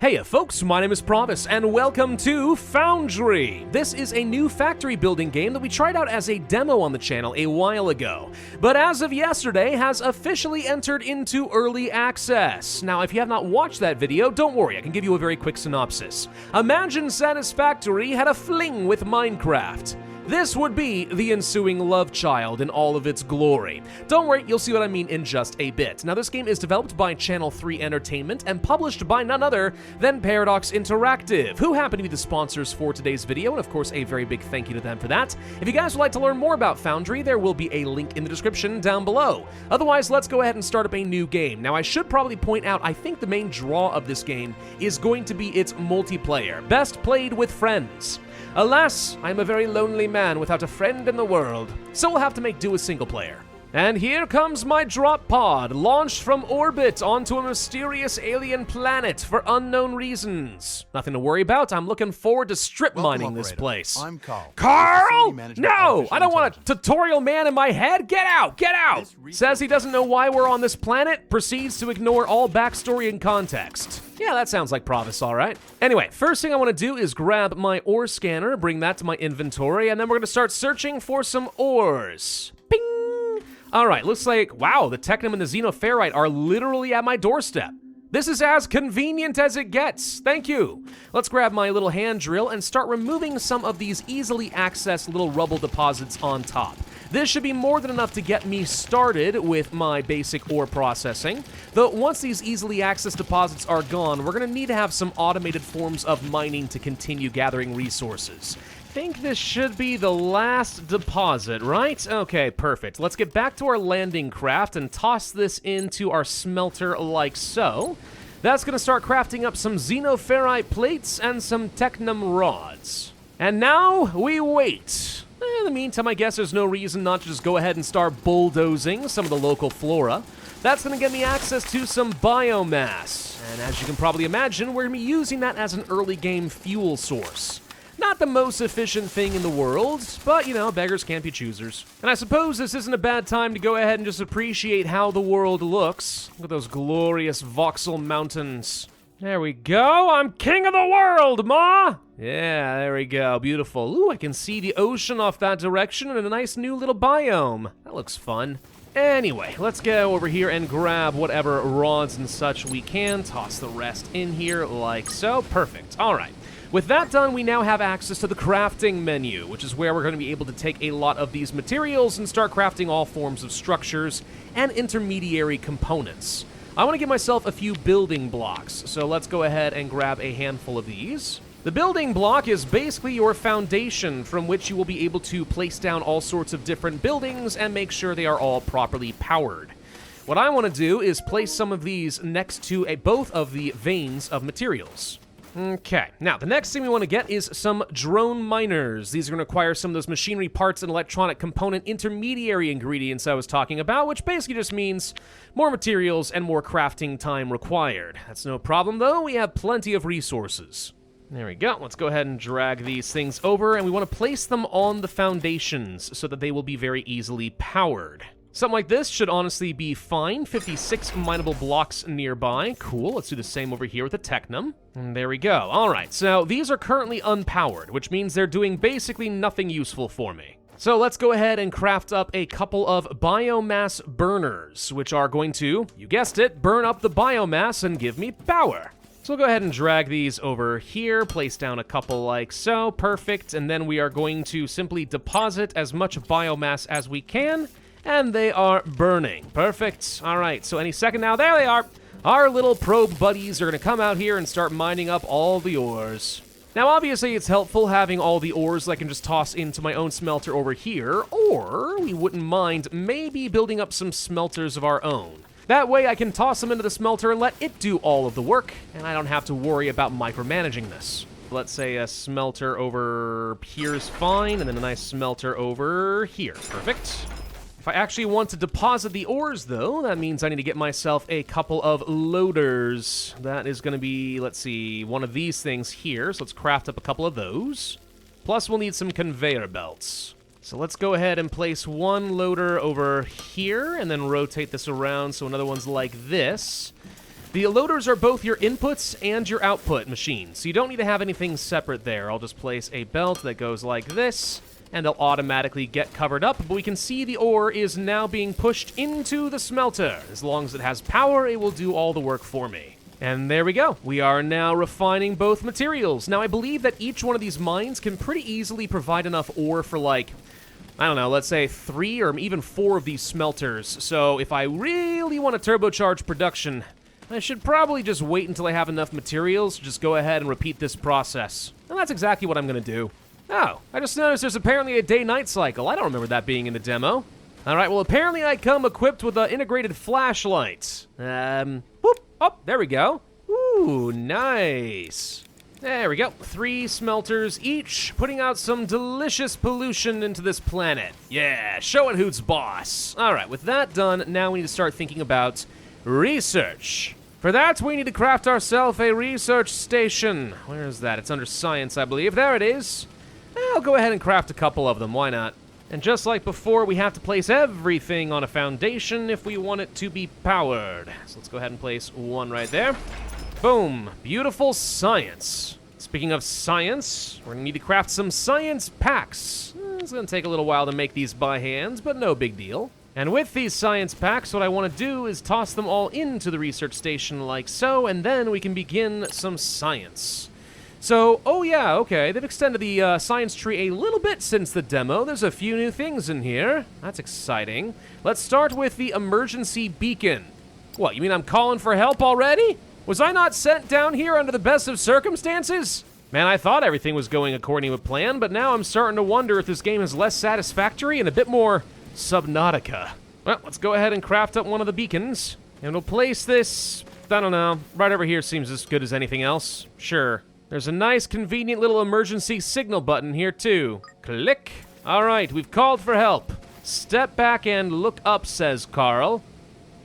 Hey folks, my name is Pravus, and welcome to Foundry! This is a new factory building game that we tried out as a demo on the channel a while ago, but as of yesterday has officially entered into early access. Now, if you have not watched that video, don't worry, I can give you a very quick synopsis. Imagine Satisfactory had a fling with Minecraft. This would be the ensuing love child in all of its glory. Don't worry, you'll see what I mean in just a bit. Now, this game is developed by Channel 3 Entertainment and published by none other than Paradox Interactive, who happen to be the sponsors for today's video, and of course, a very big thank you to them for that. If you guys would like to learn more about Foundry, there will be a link in the description down below. Otherwise, let's go ahead and start up a new game. Now, I should probably point out, I think the main draw of this game is going to be its multiplayer, best played with friends. Alas, I am a very lonely man without a friend in the world, so we'll have to make do with single player. And here comes my drop pod, launched from orbit onto a mysterious alien planet for unknown reasons. Nothing to worry about, I'm looking forward to strip mining this place. I'm Carl. Carl? No! I don't want a tutorial man in my head! Get out! Get out! Says he doesn't know why we're on this planet, proceeds to ignore all backstory and context. Yeah, that sounds like Pravus, all right. Anyway, first thing I want to do is grab my ore scanner, bring that to my inventory, and then we're going to start searching for some ores. Bing! All right, looks like, wow, the Technum and the Xenoferrite are literally at my doorstep. This is as convenient as it gets. Thank you. Let's grab my little hand drill and start removing some of these easily accessed little rubble deposits on top. This should be more than enough to get me started with my basic ore processing. Though once these easily accessed deposits are gone, we're going to need to have some automated forms of mining to continue gathering resources. I think this should be the last deposit, right? Okay, perfect. Let's get back to our landing craft and toss this into our smelter like so. That's going to start crafting up some Xenoferrite plates and some Technum rods. And now we wait. In the meantime, I guess there's no reason not to just go ahead and start bulldozing some of the local flora. That's going to get me access to some biomass. And as you can probably imagine, we're going to be using that as an early game fuel source. Not the most efficient thing in the world, but, you know, beggars can't be choosers. And I suppose this isn't a bad time to go ahead and just appreciate how the world looks. Look at those glorious voxel mountains. There we go. I'm king of the world, Ma! Yeah, there we go. Beautiful. Ooh, I can see the ocean off that direction and a nice new little biome. That looks fun. Anyway, let's go over here and grab whatever rods and such we can. Toss the rest in here like so. Perfect. All right. With that done, we now have access to the crafting menu, which is where we're going to be able to take a lot of these materials and start crafting all forms of structures and intermediary components. I want to give myself a few building blocks, so let's go ahead and grab a handful of these. The building block is basically your foundation from which you will be able to place down all sorts of different buildings and make sure they are all properly powered. What I want to do is place some of these next to both of the veins of materials. Okay, now the next thing we want to get is some drone miners. These are going to require some of those machinery parts and electronic component intermediary ingredients I was talking about, which basically just means more materials and more crafting time required. That's no problem though, we have plenty of resources. There we go, let's go ahead and drag these things over, and we want to place them on the foundations so that they will be very easily powered. Something like this should honestly be fine. 56 mineable blocks nearby. Cool. Let's do the same over here with the Technum. And there we go. All right. So these are currently unpowered, which means they're doing basically nothing useful for me. So let's go ahead and craft up a couple of biomass burners, which are going to, you guessed it, burn up the biomass and give me power. So we'll go ahead and drag these over here, place down a couple like so. Perfect. And then we are going to simply deposit as much biomass as we can. And they are burning. Perfect. All right, so any second now, there they are. Our little probe buddies are going to come out here and start mining up all the ores. Now, obviously, it's helpful having all the ores I can just toss into my own smelter over here, or we wouldn't mind maybe building up some smelters of our own. That way, I can toss them into the smelter and let it do all of the work, and I don't have to worry about micromanaging this. Let's say a smelter over here is fine, and then a nice smelter over here. Perfect. If I actually want to deposit the ores, though, that means I need to get myself a couple of loaders. That is going to be, let's see, one of these things here. So let's craft up a couple of those. Plus, we'll need some conveyor belts. So let's go ahead and place one loader over here and then rotate this around so another one's like this. The loaders are both your inputs and your output machines, so you don't need to have anything separate there. I'll just place a belt that goes like this, and they'll automatically get covered up, but we can see the ore is now being pushed into the smelter. As long as it has power, it will do all the work for me. And there we go. We are now refining both materials. Now, I believe that each one of these mines can pretty easily provide enough ore for, like, I don't know, let's say 3 or even 4 of these smelters. So if I really want to turbocharge production, I should probably just wait until I have enough materials to just go ahead and repeat this process. And that's exactly what I'm going to do. Oh, I just noticed there's apparently a day-night cycle. I don't remember that being in the demo. All right, well, apparently I come equipped with an integrated flashlight. Whoop. Oh, there we go. Ooh, nice. There we go. 3 smelters each, putting out some delicious pollution into this planet. Yeah, show it who's boss. All right, with that done, now we need to start thinking about research. For that, we need to craft ourselves a research station. Where is that? It's under science, I believe. There it is. I'll go ahead and craft a couple of them. Why not? And just like before, we have to place everything on a foundation if we want it to be powered. So let's go ahead and place one right there. Boom. Beautiful science. Speaking of science, we're going to need to craft some science packs. It's going to take a little while to make these by hand, but no big deal. And with these science packs, what I want to do is toss them all into the research station like so, and then we can begin some science. So, oh yeah, okay, they've extended the science tree a little bit since the demo. There's a few new things in here. That's exciting. Let's start with the emergency beacon. What, you mean I'm calling for help already? Was I not sent down here under the best of circumstances? Man, I thought everything was going according to plan, but now I'm starting to wonder if this game is less satisfactory and a bit more Subnautica. Well, let's go ahead and craft up one of the beacons. And we'll place this, I don't know, right over here seems as good as anything else. Sure. There's a nice, convenient little emergency signal button here, too. Click. All right, we've called for help. Step back and look up, says Carl.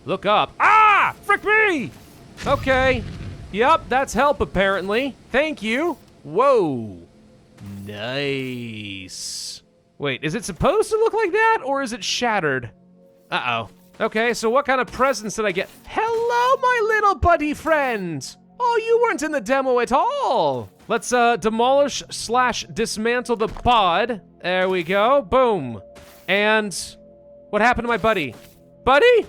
Look up. Ah! Frick me! Okay. Yup, that's help, apparently. Thank you. Whoa. Nice. Wait, is it supposed to look like that, or is it shattered? Uh-oh. Okay, so what kind of presents did I get? Hello, my little buddy friend! Oh, you weren't in the demo at all! Let's demolish/dismantle the pod. There we go. Boom. And what happened to my buddy? Buddy?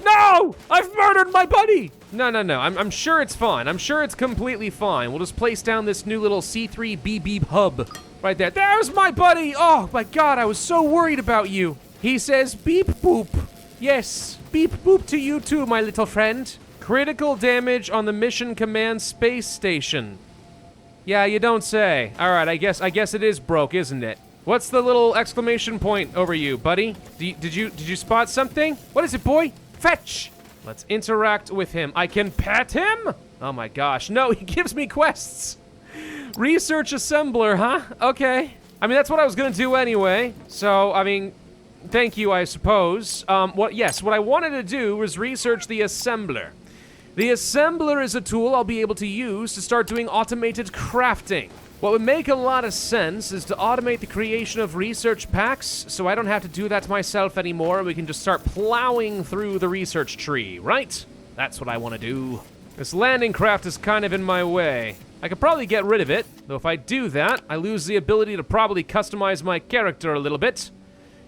No! I've murdered my buddy! No. I'm sure it's fine. I'm sure it's completely fine. We'll just place down this new little C3 BB hub right there. There's my buddy! Oh my god, I was so worried about you. He says beep boop. Yes, beep boop to you too, my little friend. Critical damage on the Mission Command Space Station. Yeah, you don't say. All right, I guess it is broke, isn't it? What's the little exclamation point over you, buddy? Did you spot something? What is it, boy? Fetch! Let's interact with him. I can pet him? Oh my gosh, no, he gives me quests. Research assembler, huh? Okay. I mean, that's what I was gonna do anyway. So, I mean, thank you, I suppose. What I wanted to do was research the assembler. The assembler is a tool I'll be able to use to start doing automated crafting. What would make a lot of sense is to automate the creation of research packs, so I don't have to do that myself anymore, and we can just start plowing through the research tree, right? That's what I want to do. This landing craft is kind of in my way. I could probably get rid of it, though if I do that, I lose the ability to probably customize my character a little bit.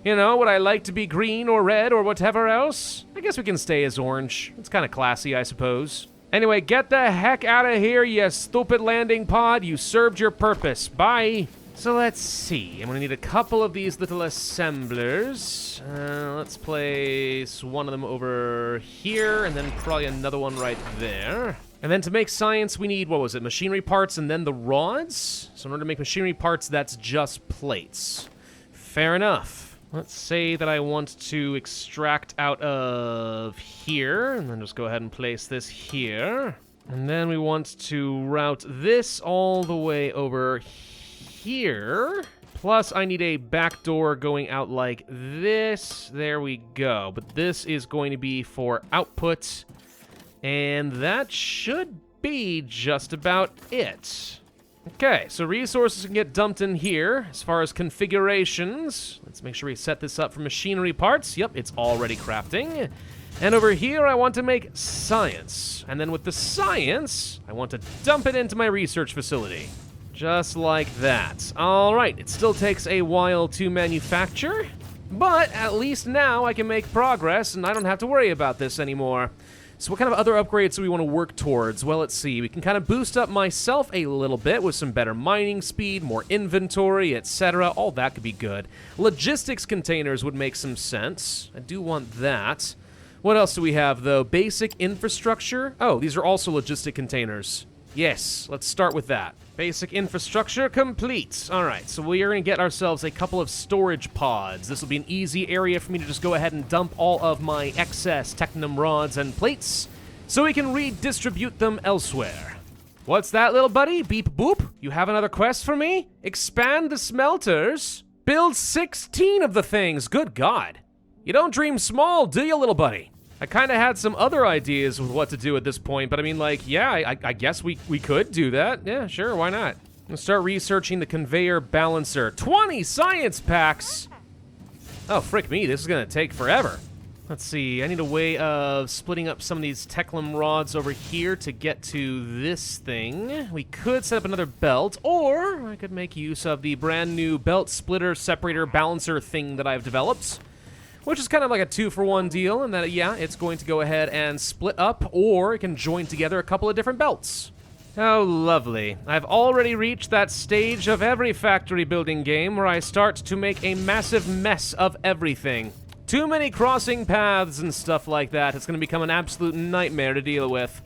You know, would I like to be green or red or whatever else? I guess we can stay as orange. It's kind of classy, I suppose. Anyway, get the heck out of here, you stupid landing pod. You served your purpose. Bye. So let's see. I'm gonna need a couple of these little assemblers. Let's place one of them over here, and then probably another one right there. And then to make science, we need, what was it, machinery parts and then the rods? So in order to make machinery parts, that's just plates. Fair enough. Let's say that I want to extract out of here, and then just go ahead and place this here. And then we want to route this all the way over here. Plus, I need a back door going out like this. There we go. But this is going to be for output. And that should be just about it. Okay, so resources can get dumped in here. As far as configurations, let's make sure we set this up for machinery parts. Yep, it's already crafting. And over here, I want to make science. And then with the science, I want to dump it into my research facility. Just like that. All right, it still takes a while to manufacture, but at least now I can make progress and I don't have to worry about this anymore. So what kind of other upgrades do we want to work towards? Well, let's see. We can kind of boost up myself a little bit with some better mining speed, more inventory, etc. All that could be good. Logistics containers would make some sense. I do want that. What else do we have, though? Basic infrastructure? Oh, these are also logistic containers. Yes, let's start with that. Basic infrastructure complete. All right, so we are going to get ourselves a couple of storage pods. This will be an easy area for me to just go ahead and dump all of my excess technum rods and plates so we can redistribute them elsewhere. What's that, little buddy? Beep boop? You have another quest for me? Expand the smelters? Build 16 of the things. Good God. You don't dream small, do you, little buddy? I kind of had some other ideas with what to do at this point, but I mean, like, yeah, I guess we could do that. Yeah, sure, why not? I'm gonna start researching the conveyor balancer. 20 science packs! Oh, frick me, this is gonna take forever. Let's see, I need a way of splitting up some of these techlum rods over here to get to this thing. We could set up another belt, or I could make use of the brand new belt splitter separator balancer thing that I've developed, which is kind of like a 2-for-1 deal, in that, yeah, it's going to go ahead and split up, or it can join together a couple of different belts. How lovely. I've already reached that stage of every factory building game where I start to make a massive mess of everything. Too many crossing paths and stuff like that. It's going to become an absolute nightmare to deal with.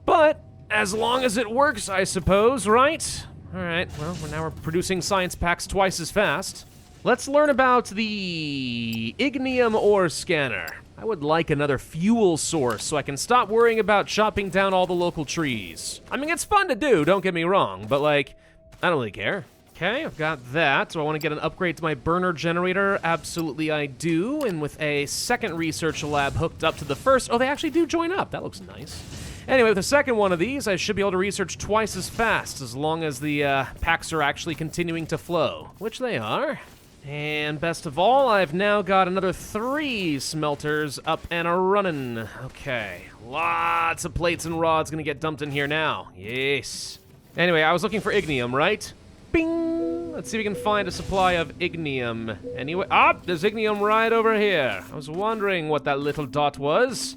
But as long as it works, I suppose, right? All right, well, now we're producing science packs twice as fast. Let's learn about the ignium ore scanner. I would like another fuel source so I can stop worrying about chopping down all the local trees. I mean, it's fun to do, don't get me wrong, but like, I don't really care. Okay, I've got that. Do I want to get an upgrade to my burner generator? Absolutely I do. And with a second research lab hooked up to the first, oh, they actually do join up. That looks nice. Anyway, with the second one of these, I should be able to research twice as fast as long as the packs are actually continuing to flow, which they are. And best of all, I've now got another 3 smelters up and a-running. Okay, lots of plates and rods gonna get dumped in here now. Yes. Anyway, I was looking for ignium, right? Bing! Let's see if we can find a supply of ignium. Anyway, there's ignium right over here. I was wondering what that little dot was.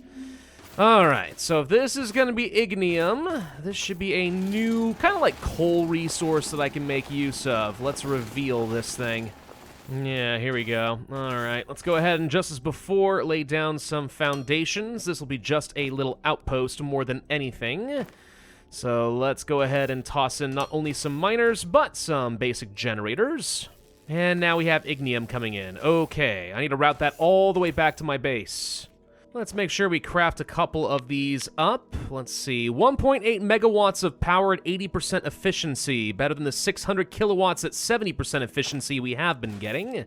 Alright, so if this is gonna be ignium, this should be a new, kind of like coal resource that I can make use of. Let's reveal this thing. Yeah, here we go. Alright, let's go ahead and just as before, lay down some foundations. This will be just a little outpost more than anything. So let's go ahead and toss in not only some miners, but some basic generators. And now we have ignium coming in. Okay, I need to route that all the way back to my base. Let's make sure we craft a couple of these up. Let's see, 1.8 megawatts of power at 80% efficiency, better than the 600 kilowatts at 70% efficiency we have been getting.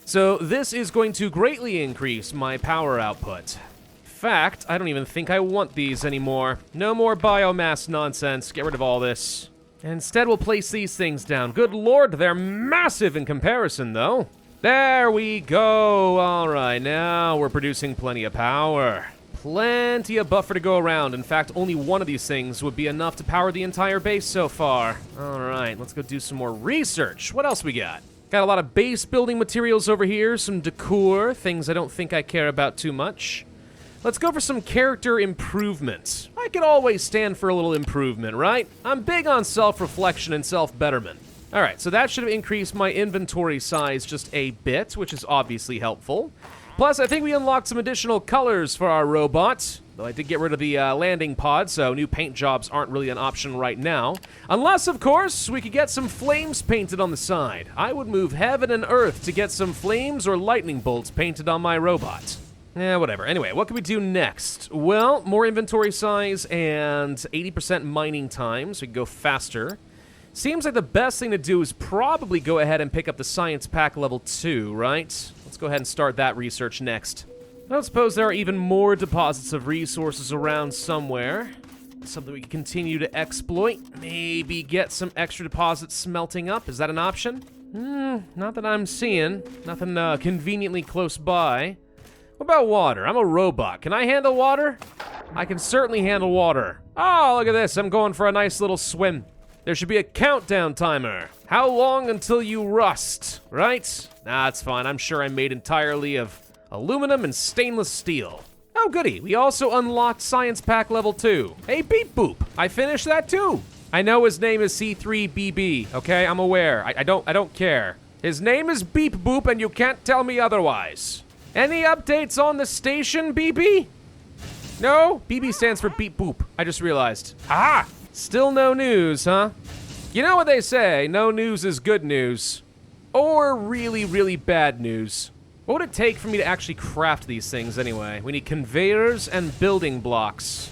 So this is going to greatly increase my power output. In fact, I don't even think I want these anymore. No more biomass nonsense, get rid of all this. Instead, we'll place these things down. Good lord, they're massive in comparison, though. There we go. All right, now we're producing plenty of power. Plenty of buffer to go around. In fact, only one of these things would be enough to power the entire base so far. All right, let's go do some more research. What else we got? Got a lot of base building materials over here, some decor, things I don't think I care about too much. Let's go for some character improvement. I can always stand for a little improvement, right? I'm big on self-reflection and self-betterment. All right, so that should have increased my inventory size just a bit, which is obviously helpful. Plus, I think we unlocked some additional colors for our robot, though I did get rid of the landing pod, so new paint jobs aren't really an option right now. Unless, of course, we could get some flames painted on the side. I would move heaven and earth to get some flames or lightning bolts painted on my robot. Whatever. Anyway, what can we do next? Well, more inventory size and 80% mining time, so we can go faster. Seems like the best thing to do is probably go ahead and pick up the science pack level 2, right? Let's go ahead and start that research next. I don't suppose there are even more deposits of resources around somewhere. Something we can continue to exploit. Maybe get some extra deposits smelting up. Is that an option? Not that I'm seeing. Nothing conveniently close by. What about water? I'm a robot. Can I handle water? I can certainly handle water. Oh, look at this. I'm going for a nice little swim. There should be a countdown timer. How long until you rust, right? Nah, it's fine. I'm sure I'm made entirely of aluminum and stainless steel. Oh, goody. We also unlocked Science Pack Level 2. Hey, Beep Boop. I finished that too. I know his name is C3BB, okay? I'm aware. I don't care. His name is Beep Boop and you can't tell me otherwise. Any updates on the station, BB? No? BB stands for Beep Boop. I just realized. Ah! Still no news, huh? You know what they say, no news is good news. Or really, really bad news. What would it take for me to actually craft these things anyway? We need conveyors and building blocks.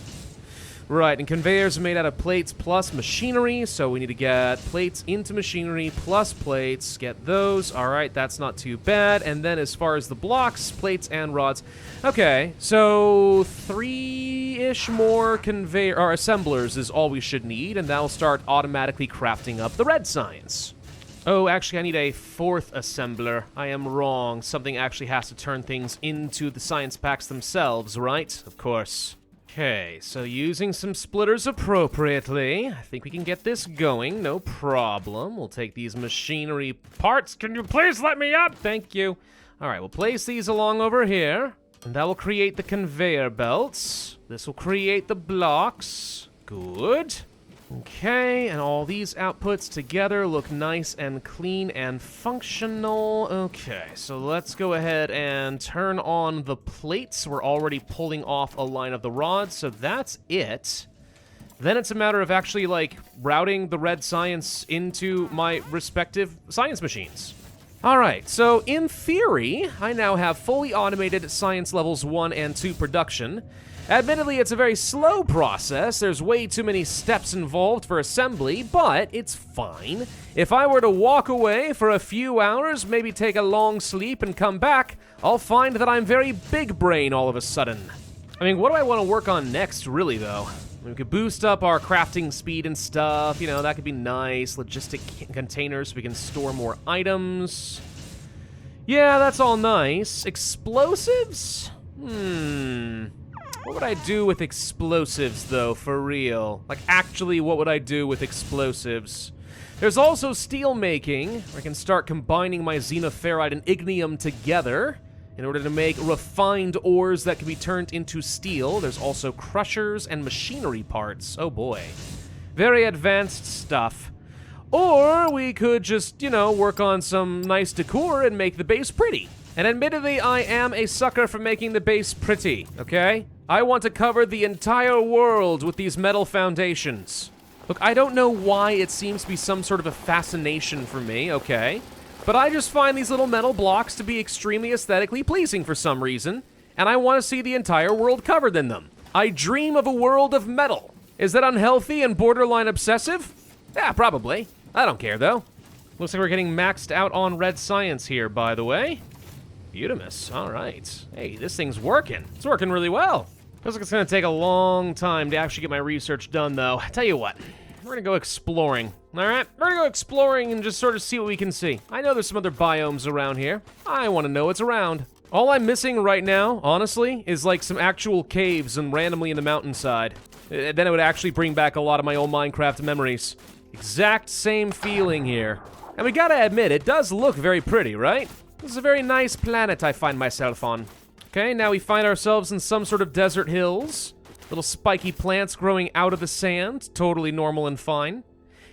Right, and conveyors are made out of plates plus machinery, so we need to get plates into machinery plus plates. Get those. All right, that's not too bad. And then as far as the blocks, plates and rods. Okay, so 3-ish more conveyor or assemblers is all we should need, and that'll start automatically crafting up the red science. Oh, actually, I need a 4th assembler. I am wrong. Something actually has to turn things into the science packs themselves, right? Of course. Okay, so using some splitters appropriately, I think we can get this going, no problem. We'll take these machinery parts. Can you please let me up? Thank you. All right, we'll place these along over here, and that will create the conveyor belts. This will create the blocks. Good. Okay, and all these outputs together look nice and clean and functional. Okay, so let's go ahead and turn on the plates. We're already pulling off a line of the rods, so that's it. Then it's a matter of actually, like, routing the red science into my respective science machines. All right, so in theory, I now have fully automated science levels 1 and 2 production. Admittedly, it's a very slow process. There's way too many steps involved for assembly, but it's fine. If I were to walk away for a few hours, maybe take a long sleep and come back, I'll find that I'm very big brain all of a sudden. I mean, what do I want to work on next, really, though? We could boost up our crafting speed and stuff. You know, that could be nice. Logistic containers so we can store more items. Yeah, that's all nice. Explosives? What would I do with explosives, though, for real? Like, actually, what would I do with explosives? There's also steel making, where I can start combining my xenoferrite and ignium together in order to make refined ores that can be turned into steel. There's also crushers and machinery parts. Oh, boy. Very advanced stuff. Or we could just, you know, work on some nice decor and make the base pretty. And admittedly, I am a sucker for making the base pretty, okay? I want to cover the entire world with these metal foundations. Look, I don't know why it seems to be some sort of a fascination for me, okay? But I just find these little metal blocks to be extremely aesthetically pleasing for some reason, and I want to see the entire world covered in them. I dream of a world of metal. Is that unhealthy and borderline obsessive? Yeah, probably. I don't care, though. Looks like we're getting maxed out on red science here, by the way. Beautimus, all right. Hey, this thing's working. It's working really well. Looks like it's gonna take a long time to actually get my research done, though. I tell you what, we're gonna go exploring, all right? We're gonna go exploring and just sort of see what we can see. I know there's some other biomes around here. I wanna know what's around. All I'm missing right now, honestly, is like some actual caves and randomly in the mountainside. Then it would actually bring back a lot of my old Minecraft memories. Exact same feeling here. And we gotta admit, it does look very pretty, right? This is a very nice planet I find myself on. Okay, now we find ourselves in some sort of desert hills. Little spiky plants growing out of the sand. Totally normal and fine.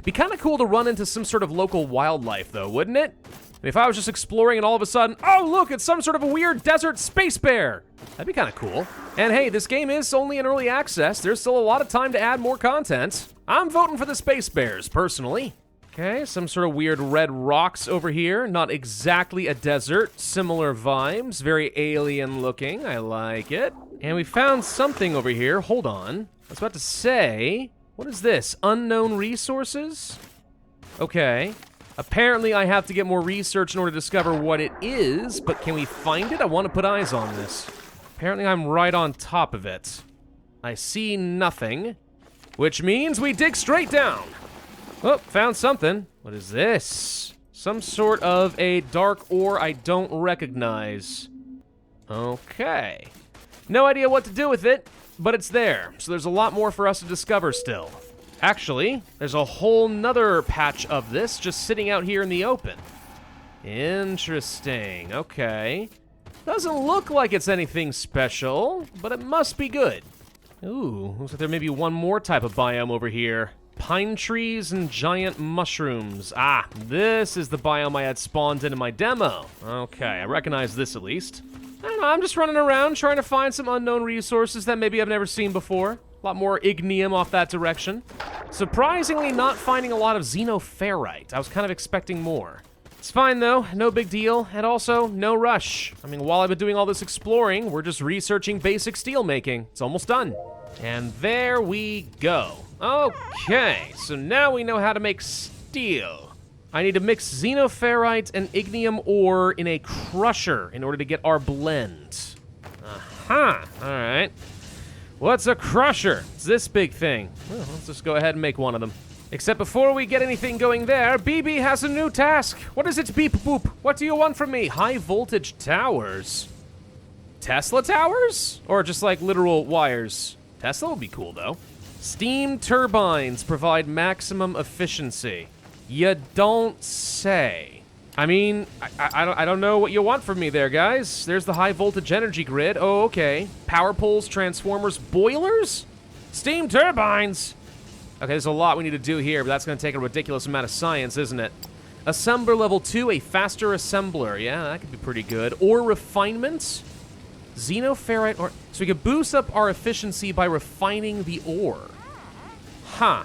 Be kind of cool to run into some sort of local wildlife, though, wouldn't it? If I was just exploring and all of a sudden, oh, look, it's some sort of a weird desert space bear. That'd be kind of cool. And hey, this game is only in early access. There's still a lot of time to add more content. I'm voting for the space bears, personally. Okay, some sort of weird red rocks over here. Not exactly a desert. Similar vibes. Very alien looking. I like it. And we found something over here. Hold on. I was about to say, what is this? Unknown resources? Okay. Apparently I have to get more research in order to discover what it is, but can we find it? I want to put eyes on this. Apparently I'm right on top of it. I see nothing, which means we dig straight down. Oh, found something. What is this? Some sort of a dark ore I don't recognize. Okay. No idea what to do with it, but it's there. So there's a lot more for us to discover still. Actually, there's a whole nother patch of this just sitting out here in the open. Interesting. Okay. Doesn't look like it's anything special, but it must be good. Ooh, looks like there may be one more type of biome over here. Pine trees and giant mushrooms. Ah, this is the biome I had spawned in my demo. Okay, I recognize this at least. I don't know, I'm just running around trying to find some unknown resources that maybe I've never seen before. A lot more ignium off that direction. Surprisingly, not finding a lot of xenoferrite. I was kind of expecting more. It's fine though, no big deal, and also no rush. I mean, while I've been doing all this exploring, we're just researching basic steel making. It's almost done. And there we go. Okay, so now we know how to make steel. I need to mix xenoferrite and ignium ore in a crusher in order to get our blend. Aha, all right. What's a crusher? It's this big thing. Well, let's just go ahead and make one of them. Except before we get anything going there, BB has a new task. What is it, beep boop? What do you want from me? High voltage towers? Tesla towers? Or just like literal wires? Tesla would be cool though. Steam turbines provide maximum efficiency. You don't say. I mean, I don't know what you want from me there, guys. There's the high voltage energy grid. Oh, okay. Power poles, transformers, boilers? Steam turbines? Okay, there's a lot we need to do here, but that's going to take a ridiculous amount of science, isn't it? Assembler level 2, a faster assembler. Yeah, that could be pretty good. Ore refinement? Xenoferrite ore. So we can boost up our efficiency by refining the ore. Huh.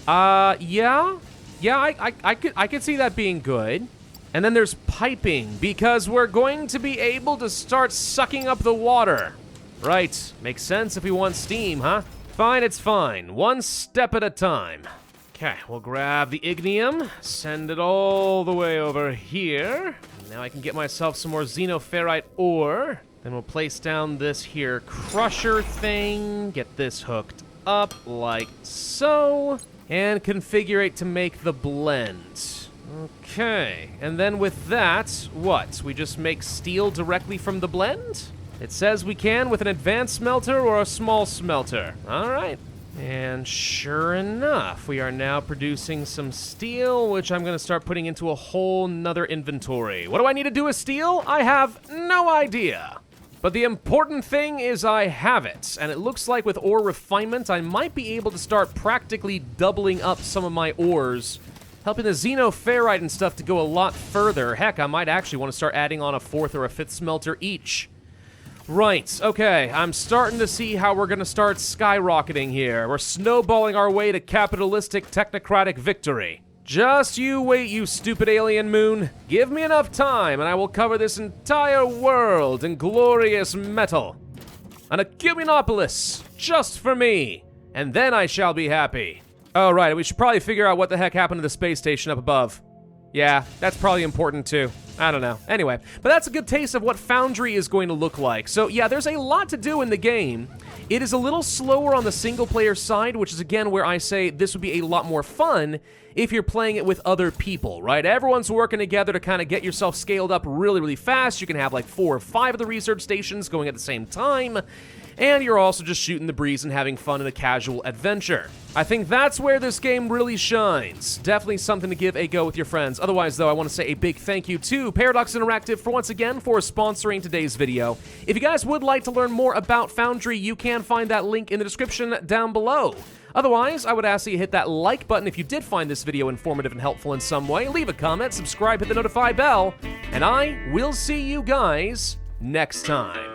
Yeah. Yeah, I could see that being good. And then there's piping, because we're going to be able to start sucking up the water. Right. Makes sense if we want steam, huh? Fine, it's fine. One step at a time. Okay, we'll grab the ignium, send it all the way over here. Now I can get myself some more xenoferrite ore. Then we'll place down this here crusher thing, get this hooked up like so, and configure it to make the blend. Okay, and then with that, what? We just make steel directly from the blend? It says we can with an advanced smelter or a small smelter. All right. And sure enough, we are now producing some steel, which I'm going to start putting into a whole nother inventory. What do I need to do with steel? I have no idea. But the important thing is I have it. And it looks like with ore refinement, I might be able to start practically doubling up some of my ores, helping the xenoferrite and stuff to go a lot further. Heck, I might actually want to start adding on a 4th or a 5th smelter each. Right, okay, I'm starting to see how we're gonna start skyrocketing here. We're snowballing our way to capitalistic technocratic victory. Just you wait, you stupid alien moon. Give me enough time and I will cover this entire world in glorious metal. An Ecumenopolis, just for me. And then I shall be happy. Oh, right, we should probably figure out what the heck happened to the space station up above. Yeah, that's probably important too. I don't know. Anyway, but that's a good taste of what Foundry is going to look like. So yeah, there's a lot to do in the game. It is a little slower on the single player side, which is again where I say this would be a lot more fun if you're playing it with other people, right? Everyone's working together to kind of get yourself scaled up really, really fast. You can have like 4 or 5 of the research stations going at the same time. And you're also just shooting the breeze and having fun in a casual adventure. I think that's where this game really shines. Definitely something to give a go with your friends. Otherwise, though, I want to say a big thank you to Paradox Interactive for once again for sponsoring today's video. If you guys would like to learn more about Foundry, you can find that link in the description down below. Otherwise, I would ask that you hit that like button if you did find this video informative and helpful in some way. Leave a comment, subscribe, hit the notify bell, and I will see you guys next time.